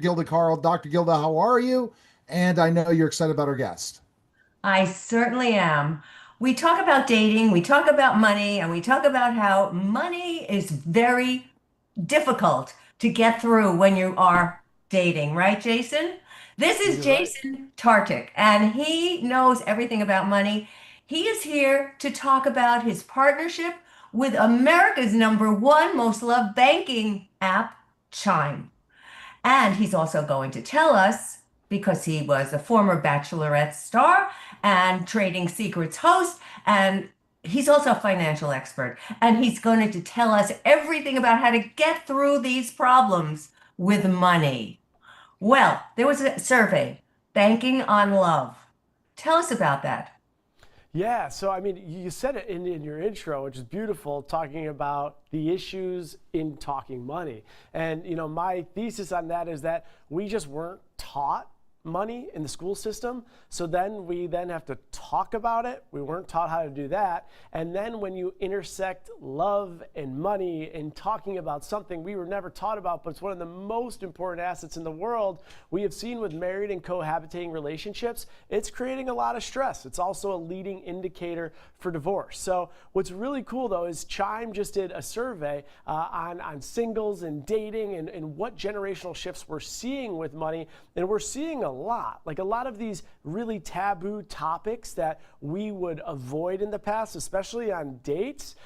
Gilda Carl. Dr. Gilda, how are you? And I know you're excited about our guest. I certainly am. We talk about dating, we talk about money, and we talk about how money is very difficult to get through when you are dating, right, Jason? This is You're right. Jason Tartick, and he knows everything about money. He is here to talk about his partnership with America's number one most loved banking app, Chime. And he's also going to tell us, because he was a former Bachelorette star and Trading Secrets host, and he's also a financial expert. And he's going to tell us everything about how to get through these problems with money. Well, there was a survey, Banking on Love. Tell us about that. Yeah, so I mean, you said it in your intro, which is beautiful, talking about the issues in talking money. And, my thesis on that is that we just weren't taught money in the school system. So then we then have to talk about it. We weren't taught how to do that. And then when you intersect love and money and talking about something we were never taught about, but it's one of the most important assets in the world, we have seen with married and cohabitating relationships, it's creating a lot of stress. It's also a leading indicator for divorce. So what's really cool though is Chime just did a survey on singles and dating and what generational shifts we're seeing with money. And we're seeing a lot of these really taboo topics that we would avoid in the past, especially on dates.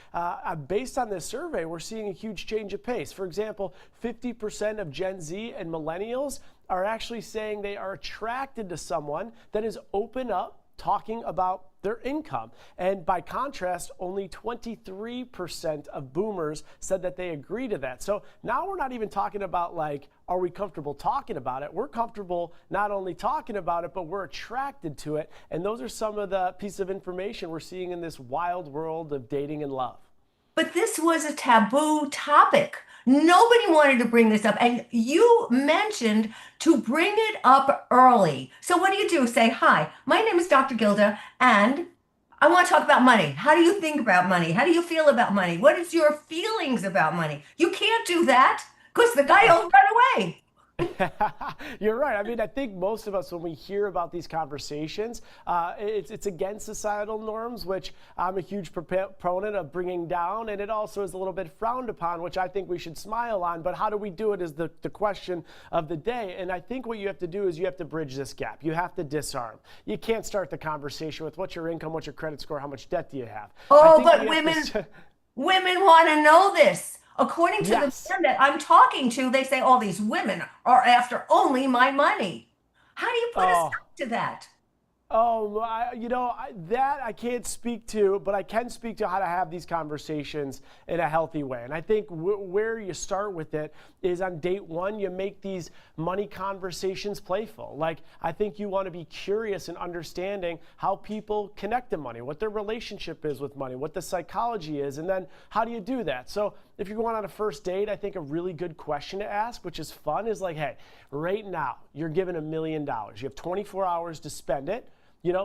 Based on this survey, we're seeing a huge change of pace. For example, 50% of Gen Z and millennials are actually saying they are attracted to someone that is open up talking about their income. And by contrast, only 23% of boomers said that they agree to that. So now we're not even talking about are we comfortable talking about it? We're comfortable not only talking about it, but we're attracted to it. And those are some of the pieces of information we're seeing in this wild world of dating and love. But this was a taboo topic. Nobody wanted to bring this up. And you mentioned to bring it up early. So what do? Say, hi, my name is Dr. Gilda, and I want to talk about money. How do you think about money? How do you feel about money? What is your feelings about money? You can't do that because the guy will run away. You're right. I mean, I think most of us, when we hear about these conversations, it's against societal norms, which I'm a huge proponent of bringing down, and it also is a little bit frowned upon, which I think we should smile on. But how do we do it is the question of the day. And I think what you have to do is you have to bridge this gap. You have to disarm. You can't start the conversation with what's your income, what's your credit score, how much debt do you have. Oh, but women want to know this. According to the Yes. men that I'm talking to, they say all these women are after only my money. How do you put a Oh. stop to that? Oh, that I can't speak to, but I can speak to how to have these conversations in a healthy way. And I think where you start with it is on date one, you make these money conversations playful. I think you want to be curious and understanding how people connect to money, what their relationship is with money, what the psychology is, and then how do you do that? So if you're going on a first date, I think a really good question to ask, which is fun, is hey, right now, you're given $1 million. You have 24 hours to spend it.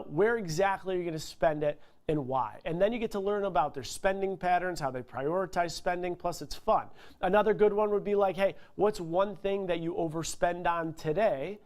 Where exactly are you going to spend it and why? And then you get to learn about their spending patterns, how they prioritize spending, plus it's fun. Another good one would be hey, what's one thing that you overspend on today?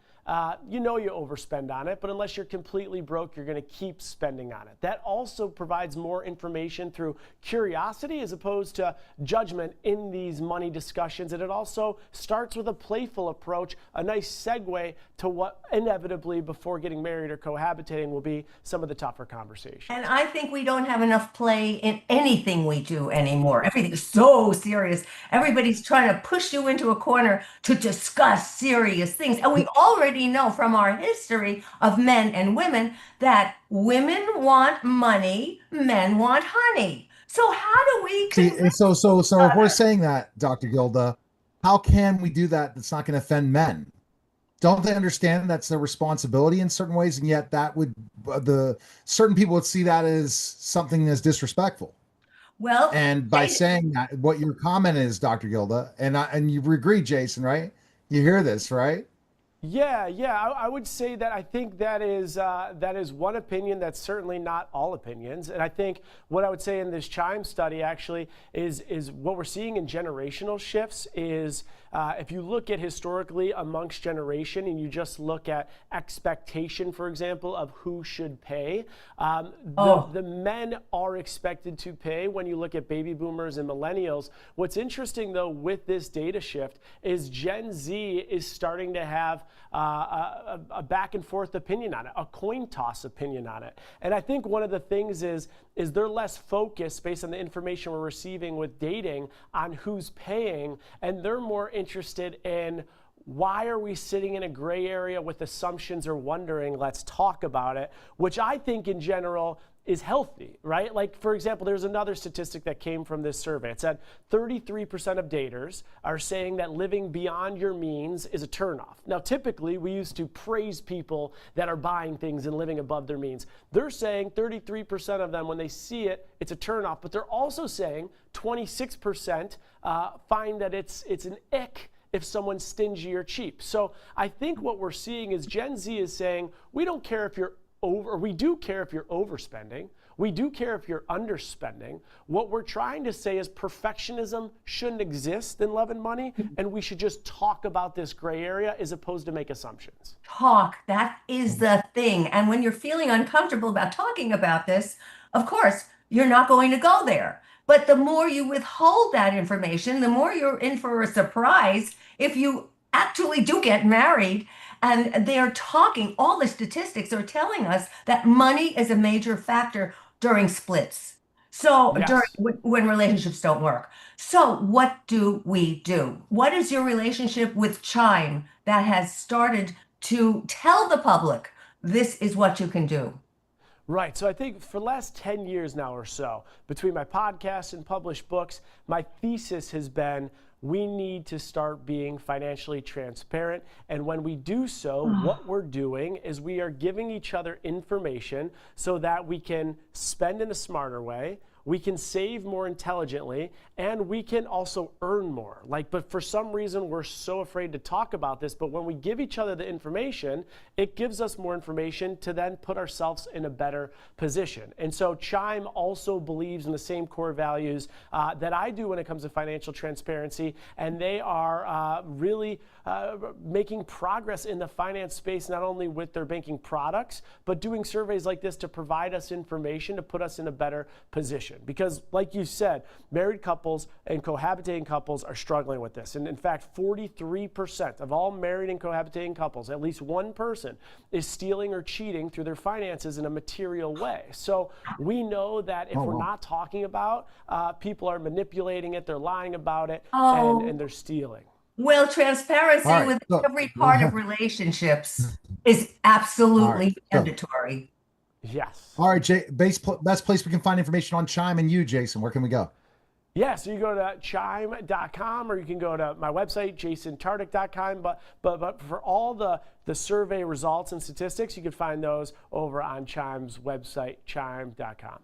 You overspend on it, but unless you're completely broke, you're going to keep spending on it. That also provides more information through curiosity as opposed to judgment in these money discussions. And it also starts with a playful approach, a nice segue to what inevitably before getting married or cohabitating will be some of the tougher conversations. And I think we don't have enough play in anything we do anymore. Everything's so serious. Everybody's trying to push you into a corner to discuss serious things. And we already know from our history of men and women that women want money, men want honey. So how do we See, and convince so each if we're other? saying that, Dr. Gilda, how can we do that that's not going to offend men? Don't they understand that's their responsibility in certain ways? And yet that would the certain people would see that as something as disrespectful. Well, And by they, saying that, what your comment is, Dr. Gilda, and you agree, Jason, right? You hear this, right? Yeah. I would say that I think that is one opinion. That's certainly not all opinions. And I think what I would say in this Chime study actually is what we're seeing in generational shifts is if you look at historically amongst generation and you just look at expectation, for example, of who should pay, the men are expected to pay when you look at baby boomers and millennials. What's interesting though with this data shift is Gen Z is starting to have a back and forth opinion on it, a coin toss opinion on it. And I think one of the things is they're less focused based on the information we're receiving with dating on who's paying, and they're more interested in why are we sitting in a gray area with assumptions or wondering, let's talk about it, which I think in general is healthy, right? Like, for example, there's another statistic that came from this survey. It said 33% of daters are saying that living beyond your means is a turnoff. Now, typically, we used to praise people that are buying things and living above their means. They're saying 33% of them, when they see it, it's a turnoff, but they're also saying 26% find that it's an ick if someone's stingy or cheap. So I think what we're seeing is Gen Z is saying, we don't care if you're we do care if you're overspending. We do care if you're underspending. What we're trying to say is perfectionism shouldn't exist in love and money, and we should just talk about this gray area as opposed to make assumptions. Talk, that is the thing. And when you're feeling uncomfortable about talking about this, of course, you're not going to go there. But the more you withhold that information, the more you're in for a surprise if you actually do get married. And they're talking, all the statistics are telling us that money is a major factor during splits. So Yes. when relationships don't work. So what do we do? What is your relationship with Chime that has started to tell the public this is what you can do? Right. So I think for the last 10 years now or so, between my podcast and published books, my thesis has been we need to start being financially transparent. And when we do so, what we're doing is we are giving each other information so that we can spend in a smarter way, we can save more intelligently, and we can also earn more. But for some reason, we're so afraid to talk about this. But when we give each other the information, it gives us more information to then put ourselves in a better position. And so Chime also believes in the same core values that I do when it comes to financial transparency. And they are really making progress in the finance space, not only with their banking products, but doing surveys like this to provide us information to put us in a better position. Because like you said, married couples and cohabitating couples are struggling with this. And in fact, 43% of all married and cohabitating couples, at least one person, is stealing or cheating through their finances in a material way. So we know that if we're not talking about, people are manipulating it, they're lying about it, and they're stealing. Well, transparency with every part of relationships is absolutely mandatory. Yes. All right, best place we can find information on Chime and you, Jason. Where can we go? Yeah, so you go to chime.com or you can go to my website, jasontartick.com. But for all the survey results and statistics, you can find those over on Chime's website, chime.com.